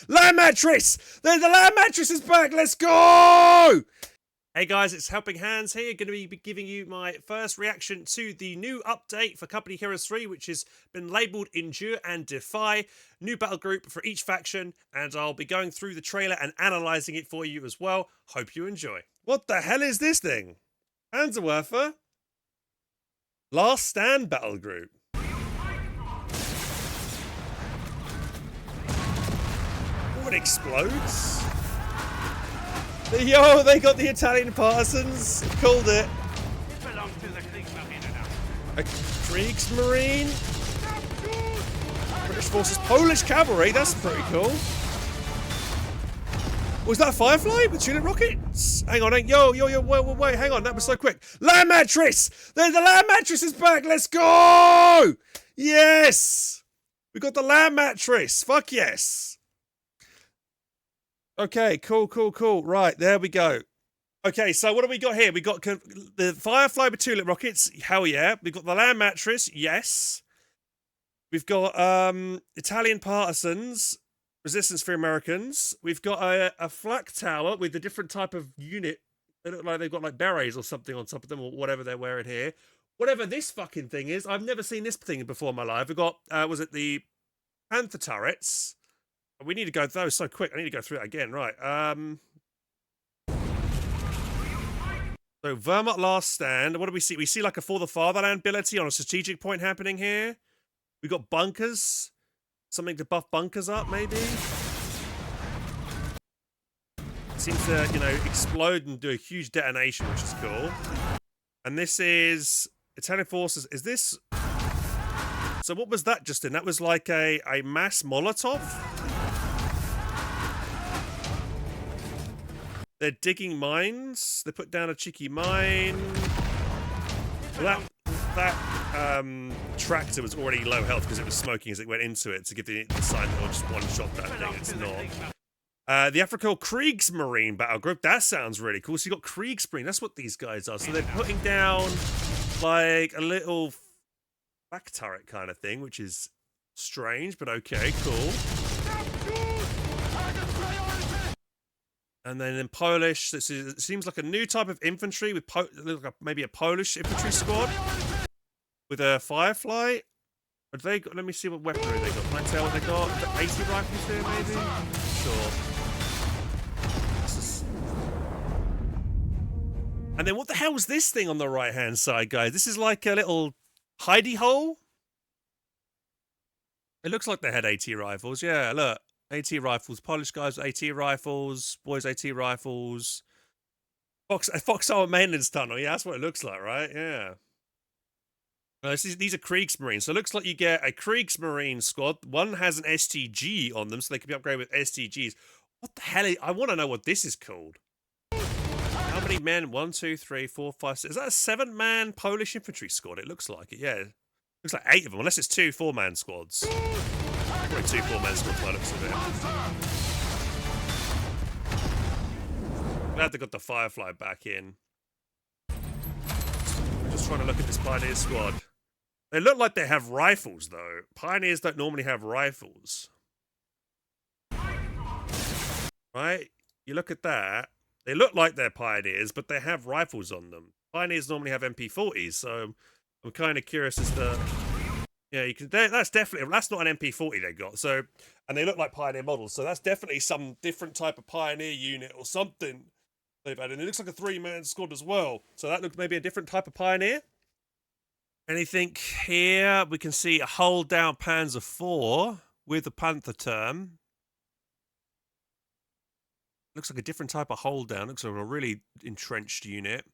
Land mattress! The land mattress is back! Let's go! Hey guys, it's Helping Hands here. Going to be giving you my first reaction to the new update for Company Heroes 3, which has been labelled Endure and Defy. New battle group for each faction, and I'll be going through the trailer and analysing it for you as well. Hope you enjoy. What the hell is this thing? Panzerwerfer? Last Stand battle group. Oh, it explodes. Yo, they got the Italian Partisans. Called it. Belong to the Kriegsmarine now. A Kriegsmarine? British forces, Polish Cavalry. That's pretty cool. Was that a Firefly with tulip rockets? Hang on, wait, hang on. That was so quick. Land mattress! The land mattress is back. Let's go! Yes! We got the land mattress. Fuck yes. Okay, cool. Right, there we go. Okay, so what do we got here? We got the Firefly with tulip rockets. Hell yeah. We've got the land mattress. Yes. We've got Italian Partisans. Resistance for Americans. We've got a flak tower with a different type of unit. They look like they've got like berets or something on top of them, or whatever they're wearing here. Whatever this fucking thing is. I've never seen this thing before in my life. We've got, was it the Panther turrets? We need to go through those so quick. I need to go through it again. Right. So Wehrmacht Last Stand. What do we see? We see like a For the Fatherland ability on a strategic point happening here. We got bunkers. Something to buff bunkers up, maybe. Seems to, you know, explode and do a huge detonation, which is cool. And this is Italian forces. Is this? So what was that just in? That was like a mass Molotov. They're digging mines. They put down a cheeky mine. Well, that tractor was already low health because it was smoking as it went into it to give the sign that just one-shot that thing. It's not. The African Kriegsmarine battle group. That sounds really cool. So you got Kriegsmarine. That's what these guys are. So they're putting down like a little back turret kind of thing, which is strange, but okay, cool. And then in Polish, it seems like a new type of infantry with maybe a Polish infantry squad with a Firefly. Have they got, let me see what weaponry they got. Can I tell what they got? Is that 80 rifles here, maybe? Sure. And then what the hell was this thing on the right-hand side, guys? This is like a little hidey hole. It looks like they had AT rifles. Yeah, look. AT rifles, Polish guys with AT rifles, boys AT rifles. Foxhole maintenance tunnel, yeah, that's what it looks like, right? Yeah. These are Kriegsmarine, so it looks like you get a Kriegsmarine squad. One has an STG on them, so they can be upgraded with STGs. What the hell? I want to know what this is called. How many men? 1, 2, 3, 4, 5, 6. Is that a 7-man Polish infantry squad? It looks like it, yeah. Looks like 8 of them, unless it's 2 4-man squads. Probably 2 4-man squads by the looks of it. Glad they got the Firefly back in. Just trying to look at this Pioneer squad. They look like they have rifles, though. Pioneers don't normally have rifles. Right? You look at that. They look like they're Pioneers, but they have rifles on them. Pioneers normally have MP40s, so I'm kind of curious as to... Yeah, you can. That's not an MP40 they got. So, and they look like Pioneer models. So that's definitely some different type of Pioneer unit or something they've had. And it looks like a 3-man squad as well. So that looks maybe a different type of Pioneer. Anything here? We can see a hold down Panzer IV with a Panther term. Looks like a different type of hold down. Looks like a really entrenched unit.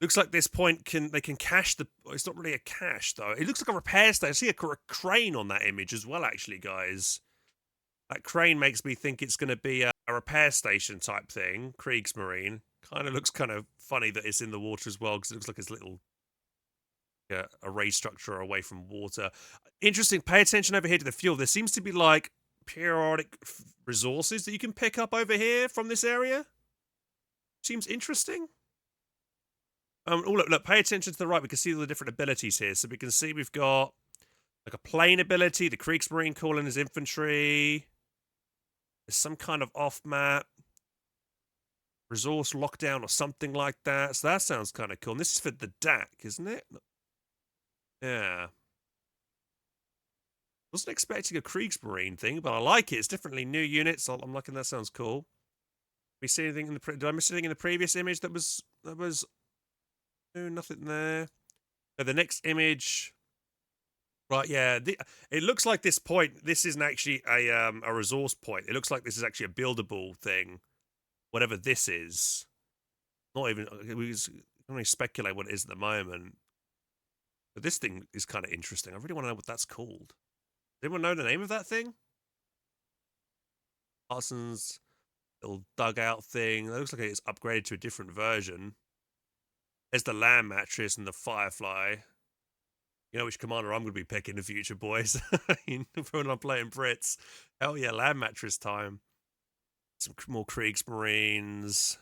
Looks like this point they can cache the... It's not really a cache, though. It looks like a repair station. I see a crane on that image as well, actually, guys. That crane makes me think it's going to be a repair station type thing. Kriegsmarine. Kind of looks kind of funny that it's in the water as well, because it looks like it's a little array structure away from water. Interesting. Pay attention over here to the fuel. There seems to be, like, periodic resources that you can pick up over here from this area. Seems interesting. Oh, look, pay attention to the right. We can see all the different abilities here. So we can see we've got like a plane ability, the Kriegsmarine calling his infantry. There's some kind of off-map resource lockdown or something like that. So that sounds kind of cool. And this is for the DAC, isn't it? Yeah. Wasn't expecting a Kriegsmarine thing, but I like it. It's definitely new units. I'm liking that. Sounds cool. We see anything in the? Did I miss anything in the previous image that was? No, nothing there. So the next image. Right, yeah. It looks like this point. This isn't actually a resource point. It looks like this is actually a buildable thing. Whatever this is. Not even. We can only speculate what it is at the moment. But this thing is kind of interesting. I really want to know what that's called. Does anyone know the name of that thing? Partisans little dugout thing. It looks like it's upgraded to a different version. There's the land mattress and the firefly. You know which commander I'm going to be picking in the future, boys. When I'm playing Brits. Hell yeah, land mattress time. Some more Kriegsmarines.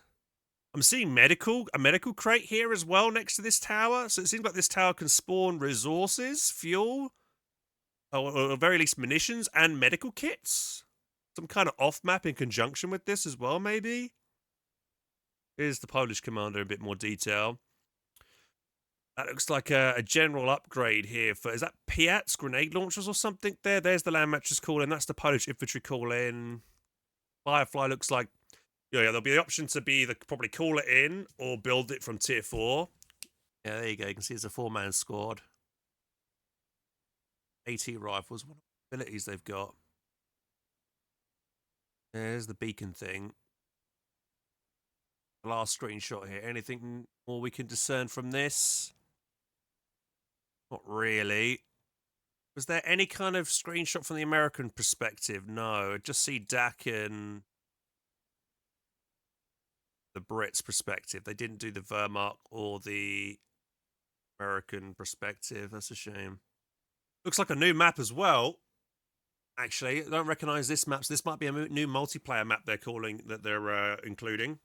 I'm seeing a medical crate here as well next to this tower. So it seems like this tower can spawn resources, fuel, or at very least munitions and medical kits. Some kind of off-map in conjunction with this as well, maybe? Here's the Polish commander in a bit more detail. That looks like a general upgrade here for, is that Piats grenade launchers or something there? There's the land matches call in. That's the Polish infantry call in. Firefly looks like, yeah, there'll be the option to be probably call it in or build it from tier 4. Yeah, there you go. You can see it's a 4-man squad. AT rifles, what abilities they've got. There's the beacon thing. The last screenshot here. Anything more we can discern from this? Not really. Was there any kind of screenshot from the American perspective? No, I just see Dak and the Brits perspective. They didn't do the Wehrmacht or the American perspective. That's a shame. Looks like a new map as well. Actually, I don't recognize this map. So this might be a new multiplayer map they're calling, that they're including.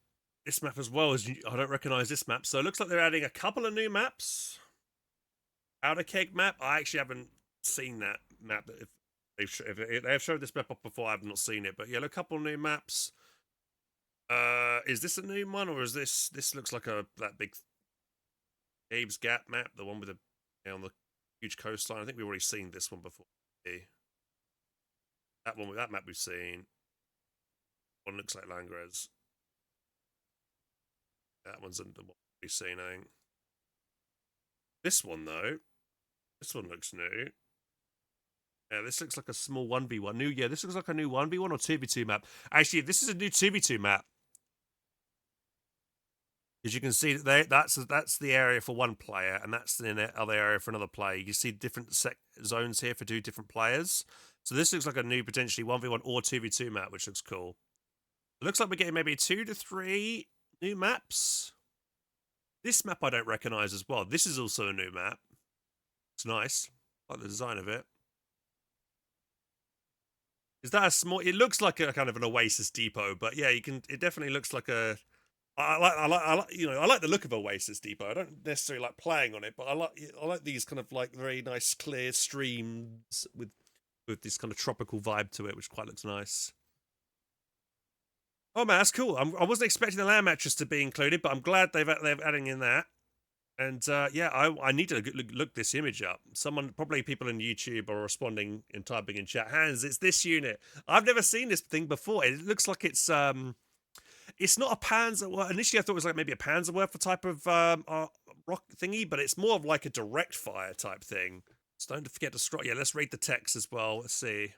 This map as well, as I don't recognize this map. So it looks like they're adding a couple of new maps. Powder keg map. I actually haven't seen that map. If they have showed this map up before, I have not seen it. But yeah, a couple of new maps. Is this a new one, or is this looks like that big Gabe's Gap map, the one with the on the huge coastline? I think we've already seen this one before. That one with that map we've seen. One looks like Langres. That one's the one we've seen, I think. This one though, this one looks new. Yeah, this looks like a small 1v1. This looks like a new 1v1 or 2v2 map. Actually, this is a new 2v2 map. As you can see, that's the area for one player, and that's the other area for another player. You can see different zones here for 2 different players. So this looks like a new potentially 1v1 or 2v2 map, which looks cool. It looks like we're getting maybe 2 to 3 new maps. This map I don't recognize as well. This is also a new map. It's nice. I like the design of it. Is that a small? It looks like a kind of an Oasis depot, but yeah, you can. It definitely looks like a. I like the look of Oasis Depot. I don't necessarily like playing on it, but I like these kind of like very nice clear streams with this kind of tropical vibe to it, which quite looks nice. Oh man, that's cool. I wasn't expecting the land mattress to be included, but I'm glad they're adding in that. And yeah, I need to look this image up. Probably people in YouTube are responding and typing in chat. Hans, it's this unit. I've never seen this thing before. It looks like it's not a Panzer. Well, initially I thought it was like maybe a Panzerwerfer type of rock thingy, but it's more of like a direct fire type thing. So don't forget to strike. Yeah, let's read the text as well. Let's see.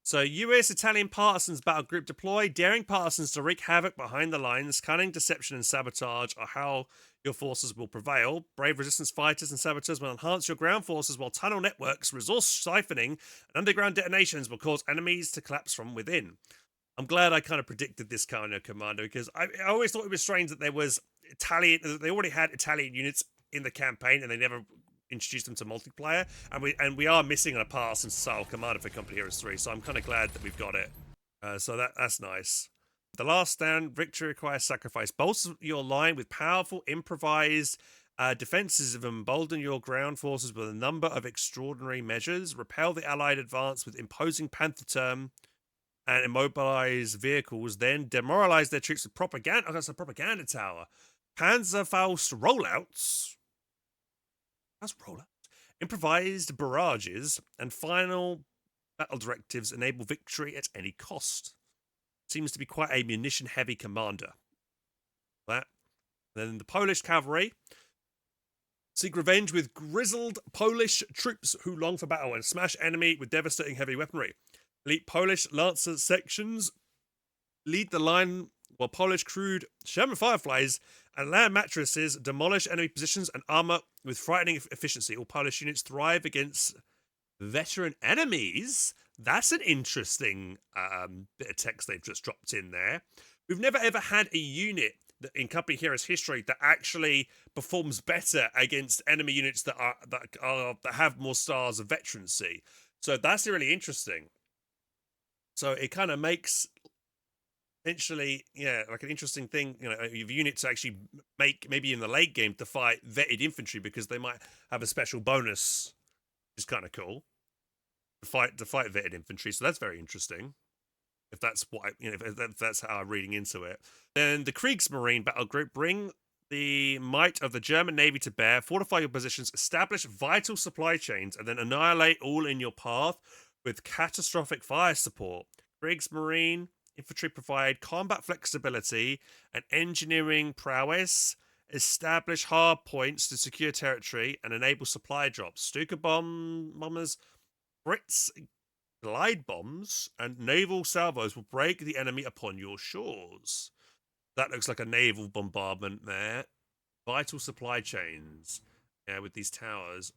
So, US Italian Partisans battle group deploy. Daring Partisans to wreak havoc behind the lines. Cunning, deception, and sabotage are how your forces will prevail. Brave resistance fighters and saboteurs will enhance your ground forces, while tunnel networks, resource siphoning, and underground detonations will cause enemies to collapse from within. I'm glad I kind of predicted this kind of commander, because I always thought it was strange that there was they already had Italian units in the campaign and they never introduced them to multiplayer, and we are missing a Partisan style commander for Company Heroes 3, so I'm kind of glad that we've got it. So that's nice. The last stand, victory requires sacrifice. Bolster your line with powerful improvised defenses and embolden your ground forces with a number of extraordinary measures. Repel the Allied advance with imposing panther term and immobilize vehicles, then demoralize their troops with propaganda. Oh, that's a propaganda tower. Panzerfaust rollouts. That's rollouts. Improvised barrages and final battle directives enable victory at any cost. Seems to be quite a munition-heavy commander. That. Then the Polish cavalry seek revenge with grizzled Polish troops who long for battle and smash enemy with devastating heavy weaponry. Elite Polish Lancer sections lead the line while Polish crude Sherman Fireflies and land mattresses demolish enemy positions and armor with frightening efficiency. All Polish units thrive against veteran enemies. That's an interesting bit of text they've just dropped in there. We've never ever had a unit in Company Heroes history that actually performs better against enemy units that have more stars of veterancy. So that's really interesting. So it kind of makes potentially, like an interesting thing, your units actually make maybe in the late game to fight vetted infantry because they might have a special bonus, which is kind of cool. To fight vetted infantry. So that's very interesting. If that's what if that's how I'm reading into it. Then the Kriegsmarine Battlegroup bring the might of the German Navy to bear, fortify your positions, establish vital supply chains, and then annihilate all in your path with catastrophic fire support. Kriegsmarine infantry provide combat flexibility and engineering prowess, establish hard points to secure territory, and enable supply drops. Stuka bombers, Fritz glide bombs, and naval salvos will break the enemy upon your shores. That looks like a naval bombardment there. Vital supply chains. Yeah, with these towers.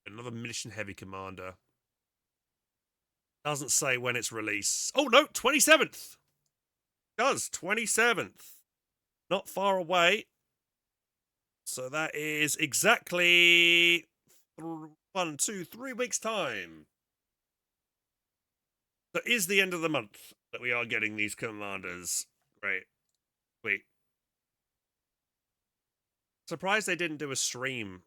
Another mission-heavy commander. Doesn't say when it's released. Oh, no, 27th. Does, 27th. Not far away. So that is exactly 1, 2, 3 weeks' time. So it is the end of the month that we are getting these commanders. Great. Wait. Surprised they didn't do a stream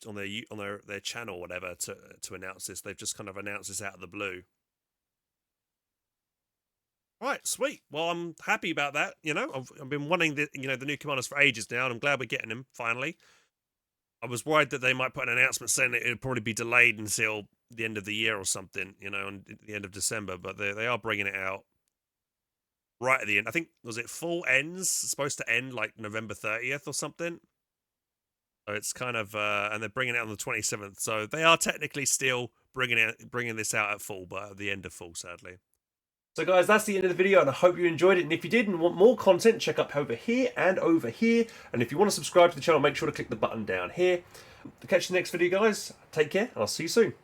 on their channel or whatever to announce this. They've just kind of announced this out of the blue. Right, sweet. Well, I'm happy about that. I've been wanting the new commanders for ages now, and I'm glad we're getting them finally. I was worried that they might put an announcement saying that it would probably be delayed until the end of the year or something, on the end of December, but they are bringing it out right at the end. I think, was it full ends? It's supposed to end like November 30th or something. So it's kind of, and they're bringing it out on the 27th. So they are technically still bringing this out at full, but at the end of full, sadly. So guys, that's the end of the video, and I hope you enjoyed it. And if you did and want more content, check up over here and over here. And if you want to subscribe to the channel, make sure to click the button down here. To catch the next video, guys, take care, and I'll see you soon.